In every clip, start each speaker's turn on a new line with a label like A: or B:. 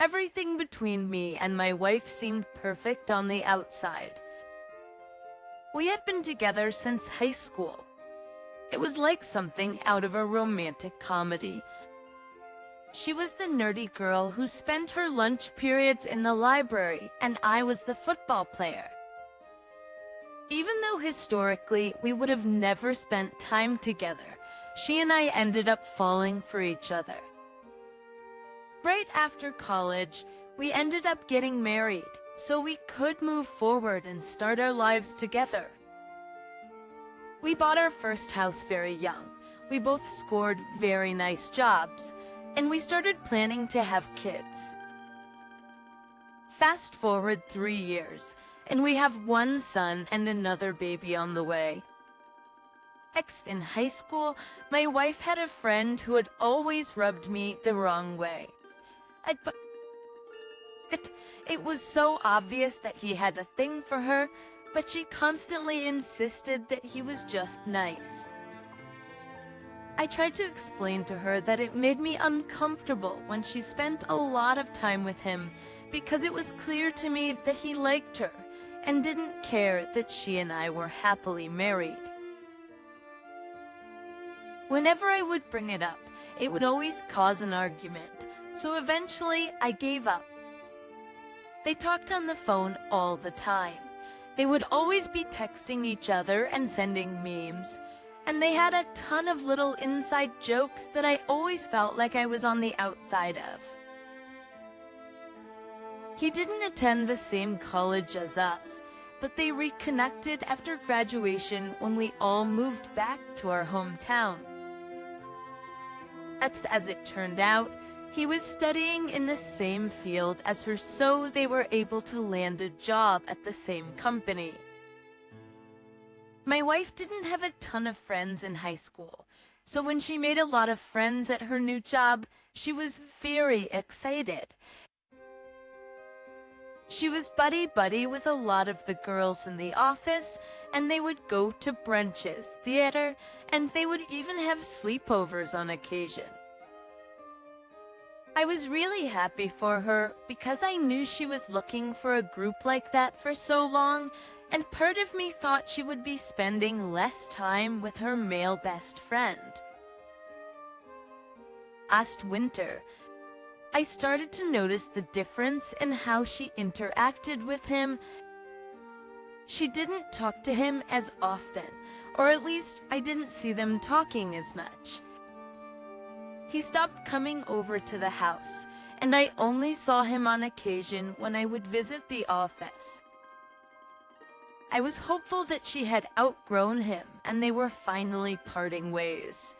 A: Everything between me and my wife seemed perfect on the outside. We have been together since high school. It was like something out of a romantic comedy. She was the nerdy girl who spent her lunch periods in the library, and I was the football player. Even though historically we would have never spent time together, she and I ended up falling for each other. Right after college, we ended up getting married, so we could move forward and start our lives together. We bought our first house very young. We both scored very nice jobs, and we started planning to have kids. Fast forward 3 years, and we have one son and another baby on the way. Next, in high school, my wife had a friend who had always rubbed me the wrong way. It was so obvious that he had a thing for her, but she constantly insisted that he was just nice. I tried to explain to her that it made me uncomfortable when she spent a lot of time with him because it was clear to me that he liked her and didn't care that she and I were happily married. Whenever I would bring it up, it would always cause an argument, so eventually I gave up. They talked on the phone all the time. They would always be texting each other and sending memes, and they had a ton of little inside jokes that I always felt like I was on the outside of. He didn't attend the same college as us, but they reconnected after graduation when we all moved back to our hometown. As it turned out, he was studying in the same field as her, so they were able to land a job at the same company. My wife didn't have a ton of friends in high school, so when she made a lot of friends at her new job, she was very excited. She was buddy-buddy with a lot of the girls in the office, and they would go to brunches, theater, and they would even have sleepovers on occasion. I was really happy for her because I knew she was looking for a group like that for so long, and part of me thought she would be spending less time with her male best friend. Last winter, I started to notice the difference in how she interacted with him. She didn't talk to him as often, or at least I didn't see them talking as much. He stopped coming over to the house, and I only saw him on occasion when I would visit the office. I was hopeful that she had outgrown him and they were finally parting ways.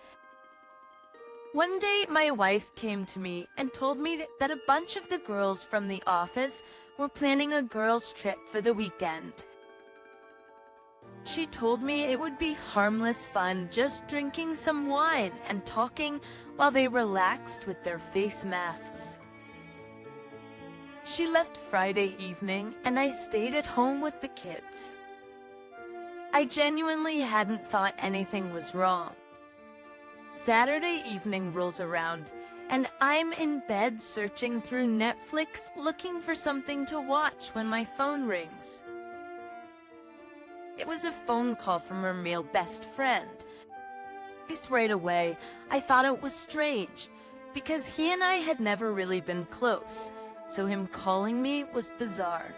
A: One day, my wife came to me and told me that a bunch of the girls from the office were planning a girls' trip for the weekend. She told me it would be harmless fun, just drinking some wine and talking while they relaxed with their face masks. She left Friday evening and I stayed at home with the kids. I genuinely hadn't thought anything was wrong. Saturday evening rolls around and I'm in bed searching through Netflix looking for something to watch when my phone rings. It was a phone call from her male best friend. Just right away, I thought it was strange, because he and I had never really been close, so him calling me was bizarre.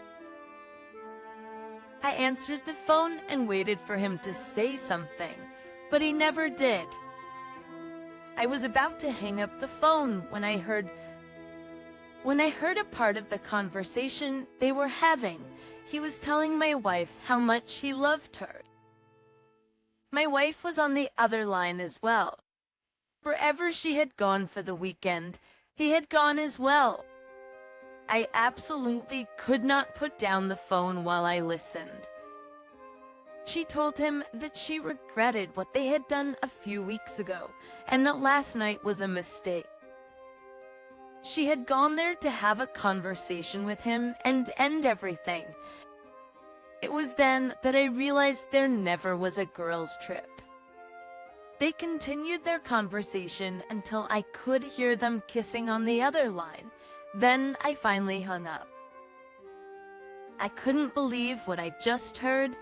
A: I answered the phone and waited for him to say something, but he never did. I was about to hang up the phone when I heard a part of the conversation they were having. He was telling my wife how much he loved her. My wife was on the other line as well. Wherever she had gone for the weekend, he had gone as well. I absolutely could not put down the phone while I listened. She told him that she regretted what they had done a few weeks ago, and that last night was a mistake. She had gone there to have a conversation with him and end everything. It was then that I realized there never was a girls' trip. They continued their conversation until I could hear them kissing on the other line, Then I finally hung up. I couldn't believe what I just heard.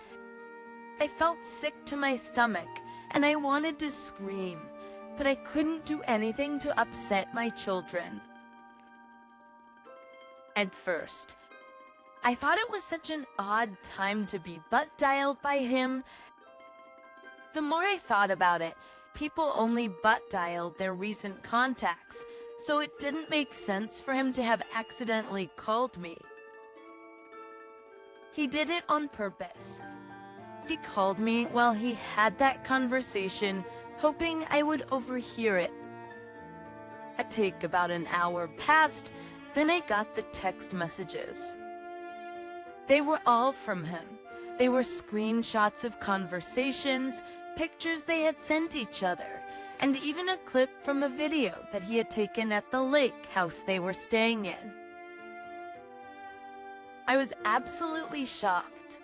A: I felt sick to my stomach, and I wanted to scream, but I couldn't do anything to upset my children. At first, I thought it was such an odd time to be butt dialed by him. The more I thought about it, people only butt dialed their recent contacts, so it didn't make sense for him to have accidentally called me. He did it on purpose. He called me while he had that conversation, hoping I would overhear it. A take about an hour passed, then I got the text messages. They were all from him. They were screenshots of conversations, pictures they had sent each other, and even a clip from a video that he had taken at the lake house they were staying in. I was absolutely shocked.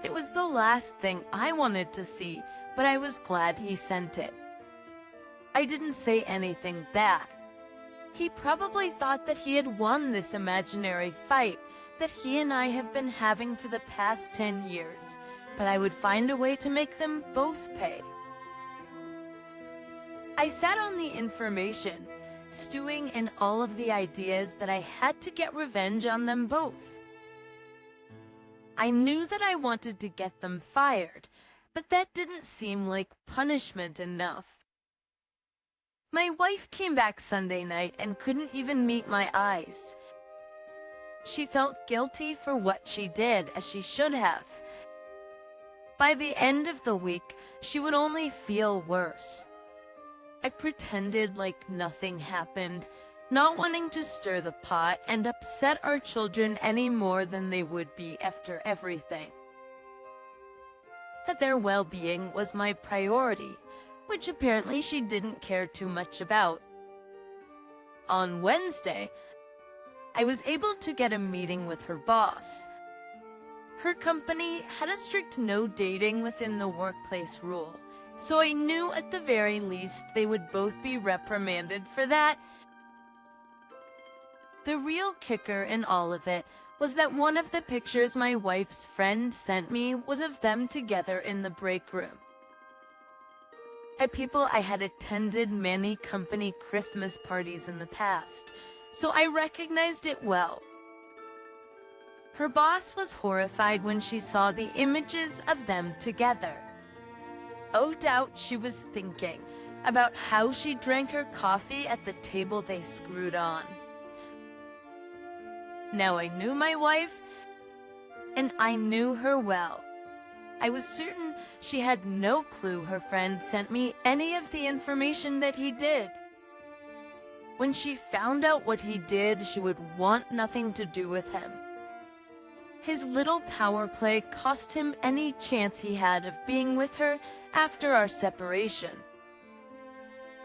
A: It was the last thing I wanted to see, but I was glad he sent it. I didn't say anything bad. He probably thought that he had won this imaginary fight that he and I have been having for the past 10 years, but I would find a way to make them both pay. I sat on the information, stewing in all of the ideas that I had to get revenge on them both. I knew that I wanted to get them fired, but that didn't seem like punishment enough. My wife came back Sunday night and couldn't even meet my eyes. She felt guilty for what she did, as she should have. By the end of the week, she would only feel worse. I pretended like nothing happened, not wanting to stir the pot and upset our children any more than they would be after everything. That their well-being was my priority, which apparently she didn't care too much about. On Wednesday, I was able to get a meeting with her boss. Her company had a strict no dating within the workplace rule, so I knew at the very least they would both be reprimanded for that. The real kicker in all of it was that one of the pictures my wife's friend sent me was of them together in the break room. At people I had attended many company Christmas parties in the past, so I recognized it well. Her boss was horrified when she saw the images of them together. Oh, doubt she was thinking about how she drank her coffee at the table they screwed on. Now I knew my wife, and I knew her well. I was certain she had no clue her friend sent me any of the information that he did. When she found out what he did, she would want nothing to do with him. His little power play cost him any chance he had of being with her after our separation.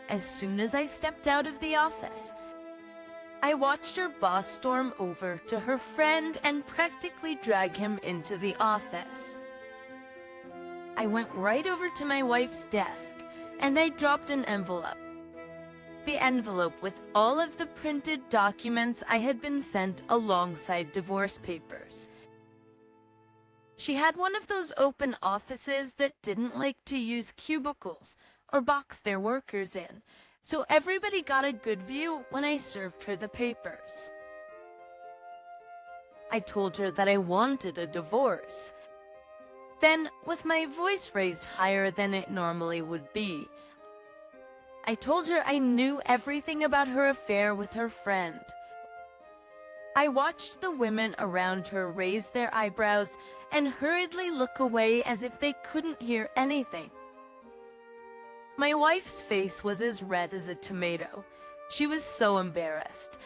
A: As soon as I stepped out of the office, I watched her boss storm over to her friend and practically drag him into the office. I went right over to my wife's desk, and I dropped an envelope. The envelope with all of the printed documents I had been sent alongside divorce papers. She had one of those open offices that didn't like to use cubicles or box their workers in, so everybody got a good view when I served her the papers. I told her that I wanted a divorce. Then, with my voice raised higher than it normally would be, I told her I knew everything about her affair with her friend. I watched the women around her raise their eyebrows and hurriedly look away as if they couldn't hear anything. My wife's face was as red as a tomato. She was so embarrassed.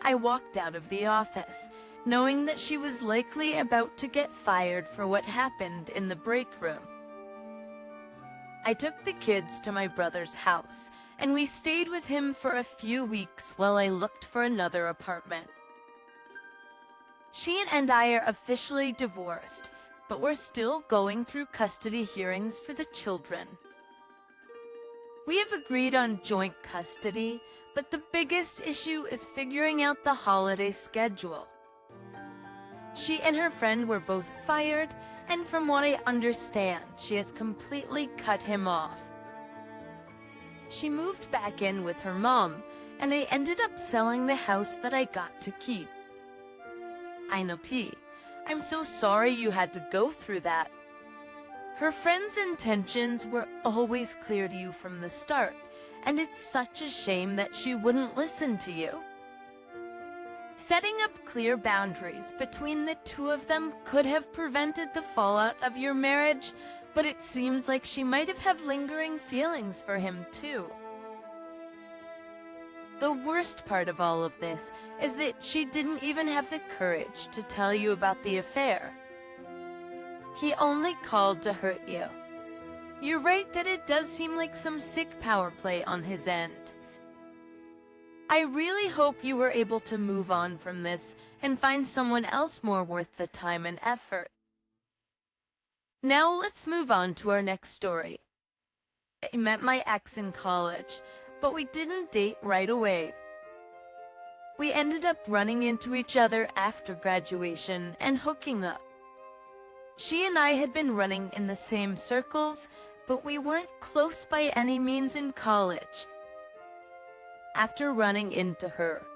A: I walked out of the office, knowing that she was likely about to get fired for what happened in the break room. I took the kids to my brother's house, and we stayed with him for a few weeks while I looked for another apartment. She and I are officially divorced, but we're still going through custody hearings for the children. We have agreed on joint custody, but the biggest issue is figuring out the holiday schedule. She and her friend were both fired, and from what I understand, she has completely cut him off. She moved back in with her mom, and I ended up selling the house that I got to keep. I know, T. I'm so sorry you had to go through that. Her friend's intentions were always clear to you from the start, and it's such a shame that she wouldn't listen to you. Setting up clear boundaries between the two of them could have prevented the fallout of your marriage, but it seems like she might have had lingering feelings for him too. The worst part of all of this is that she didn't even have the courage to tell you about the affair. He only called to hurt you. You're right that it does seem like some sick power play on his end. I really hope you were able to move on from this and find someone else more worth the time and effort. Now let's move on to our next story. I met my ex in college, but we didn't date right away. We ended up running into each other after graduation and hooking up. She and I had been running in the same circles, but we weren't close by any means in college. After running into her,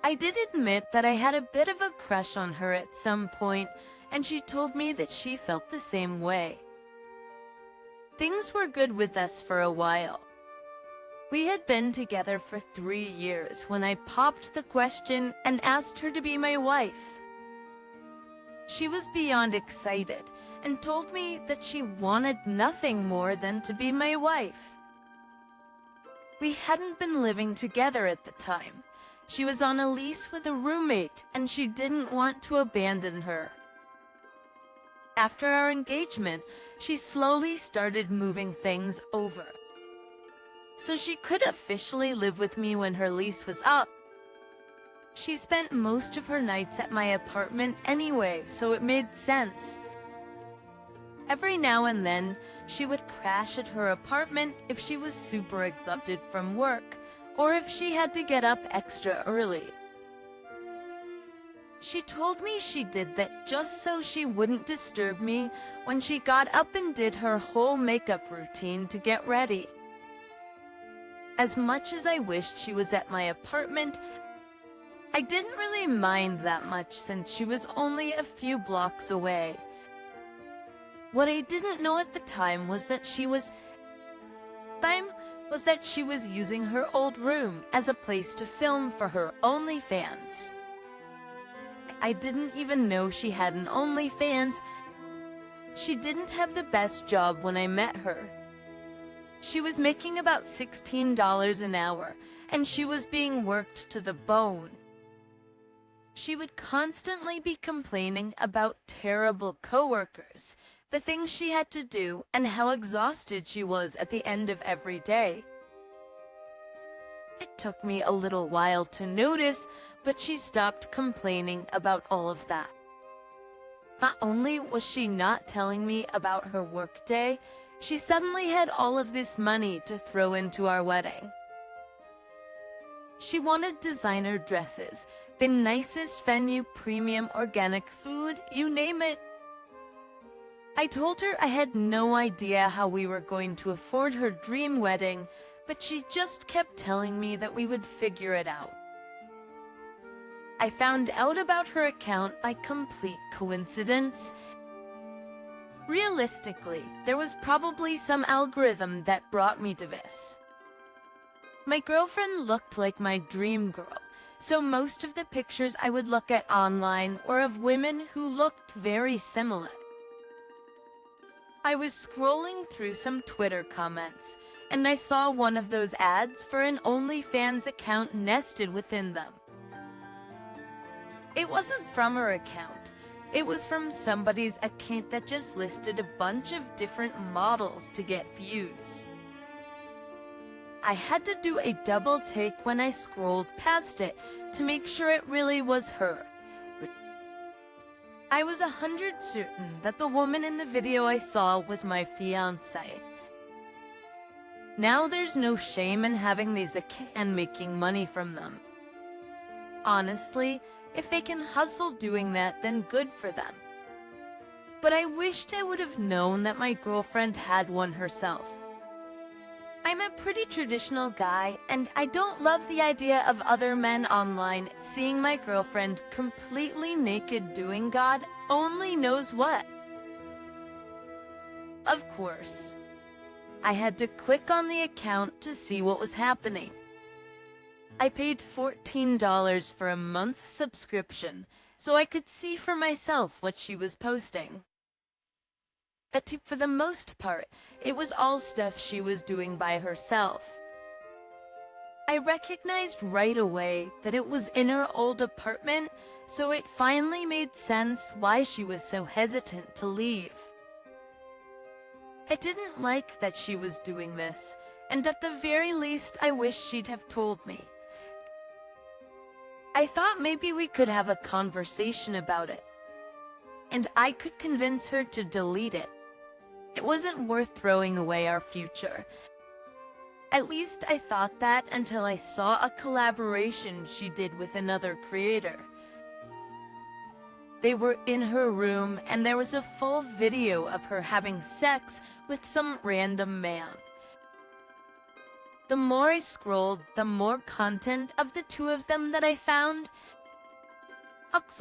A: I did admit that I had a bit of a crush on her at some point, and she told me that she felt the same way. Things were good with us for a while. We had been together for 3 years when I popped the question and asked her to be my wife. She was beyond excited and told me that she wanted nothing more than to be my wife. We hadn't been living together at the time. She was on a lease with a roommate, and she didn't want to abandon her. After our engagement, she slowly started moving things over, so she could officially live with me when her lease was up. She spent most of her nights at my apartment anyway, so it made sense. Every now and then, she would crash at her apartment if she was super exhausted from work, or if she had to get up extra early. She told me she did that just so she wouldn't disturb me when she got up and did her whole makeup routine to get ready. As much as I wished she was at my apartment, I didn't really mind that much since she was only a few blocks away. What I didn't know at the time was that she was using her old room as a place to film for her OnlyFans. I didn't even know she had an OnlyFans. She didn't have the best job when I met her. She was making about $16 an hour, and she was being worked to the bone. She would constantly be complaining about terrible coworkers, the things she had to do, and how exhausted she was at the end of every day. It took me a little while to notice, but she stopped complaining about all of that. Not only was she not telling me about her workday, she suddenly had all of this money to throw into our wedding. She wanted designer dresses, the nicest venue, premium organic food, you name it. I told her I had no idea how we were going to afford her dream wedding, but she just kept telling me that we would figure it out. I found out about her account by complete coincidence. Realistically, there was probably some algorithm that brought me to this. My girlfriend looked like my dream girl, so most of the pictures I would look at online were of women who looked very similar. I was scrolling through some Twitter comments, and I saw one of those ads for an OnlyFans account nested within them. It wasn't from her account. It was from somebody's account that just listed a bunch of different models to get views. I had to do a double take when I scrolled past it to make sure it really was her. I was 100% certain that the woman in the video I saw was my fiancé. Now there's no shame in having these accounts and making money from them. Honestly, if they can hustle doing that, then good for them. But I wished I would have known that my girlfriend had one herself. I'm a pretty traditional guy, and I don't love the idea of other men online seeing my girlfriend completely naked doing God only knows what. Of course, I had to click on the account to see what was happening. I paid $14 for a month subscription so I could see for myself what she was posting. But for the most part, it was all stuff she was doing by herself. I recognized right away that it was in her old apartment, so it finally made sense why she was so hesitant to leave. I didn't like that she was doing this, and at the very least I wish she'd have told me. I thought maybe we could have a conversation about it, and I could convince her to delete it. It wasn't worth throwing away our future. At least I thought that until I saw a collaboration she did with another creator. They were in her room and there was a full video of her having sex with some random man. The more I scrolled, the more content of the two of them that I found.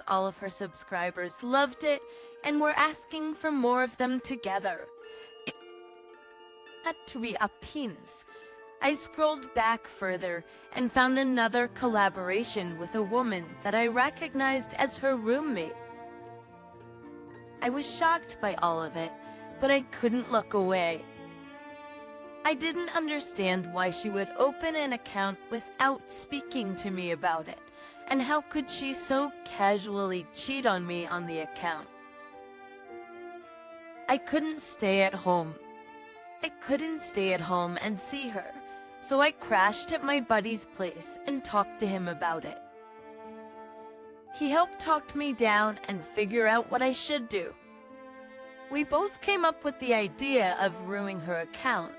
A: All of her subscribers loved it and were asking for more of them together. At 3 teens, I scrolled back further and found another collaboration with a woman that I recognized as her roommate. I was shocked by all of it, but I couldn't look away. I didn't understand why she would open an account without speaking to me about it, and how could she so casually cheat on me on the account? I couldn't stay at home and see her, so I crashed at my buddy's place and talked to him about it. He helped talk me down and figure out what I should do. We both came up with the idea of ruining her account.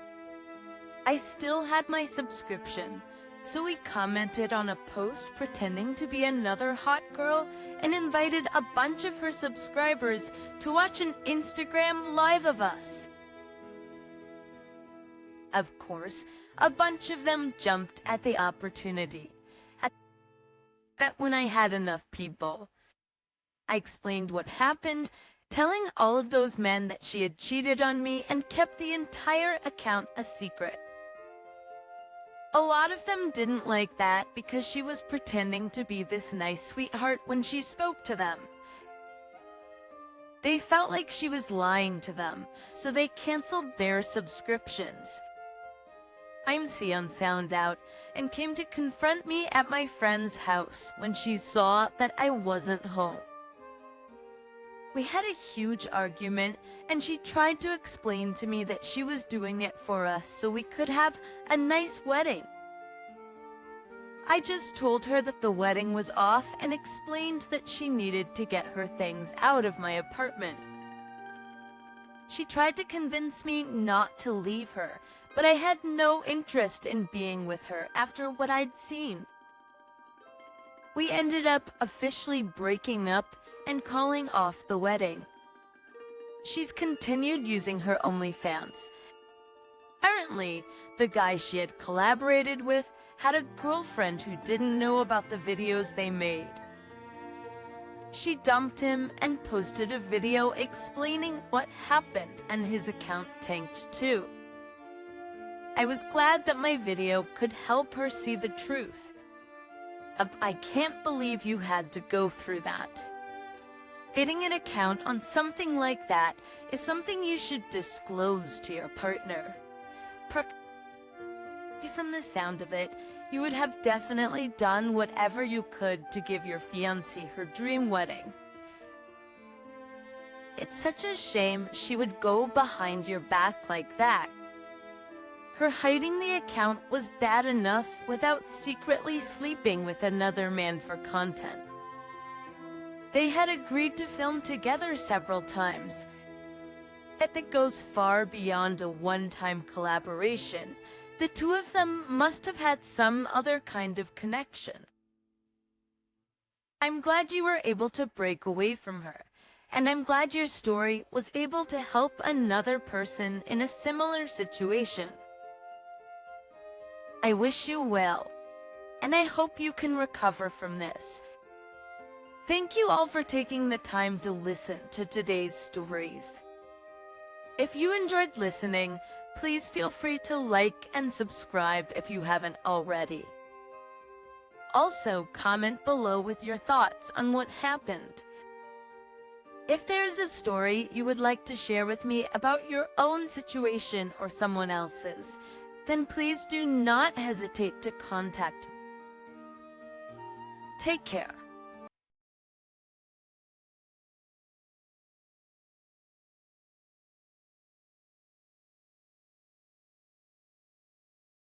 A: I still had my subscription, so we commented on a post pretending to be another hot girl and invited a bunch of her subscribers to watch an Instagram live of us. Of course, a bunch of them jumped at the opportunity. That when I had enough people, I explained what happened, telling all of those men that she had cheated on me and kept the entire account a secret. A lot of them didn't like that because she was pretending to be this nice sweetheart when she spoke to them. They felt like she was lying to them, so they canceled their subscriptions. I'm found out and came to confront me at my friend's house when she saw that I wasn't home. We had a huge argument, and she tried to explain to me that she was doing it for us so we could have a nice wedding. I just told her that the wedding was off and explained that she needed to get her things out of my apartment. She tried to convince me not to leave her, but I had no interest in being with her after what I'd seen. We ended up officially breaking up and calling off the wedding. She's continued using her OnlyFans. Apparently, the guy she had collaborated with had a girlfriend who didn't know about the videos they made. She dumped him and posted a video explaining what happened, and his account tanked too. I was glad that my video could help her see the truth. I can't believe you had to go through that. Getting an account on something like that is something you should disclose to your partner. From the sound of it, you would have definitely done whatever you could to give your fiancée her dream wedding. It's such a shame she would go behind your back like that. Her hiding the account was bad enough without secretly sleeping with another man for content. They had agreed to film together several times. That goes far beyond a one-time collaboration. The two of them must have had some other kind of connection. I'm glad you were able to break away from her, and I'm glad your story was able to help another person in a similar situation. I wish you well, and I hope you can recover from this. Thank you all for taking the time to listen to today's stories. If you enjoyed listening, please feel free to like and subscribe if you haven't already. Also, comment below with your thoughts on what happened. If there is a story you would like to share with me about your own situation or someone else's, then please do not hesitate to contact me. Take care.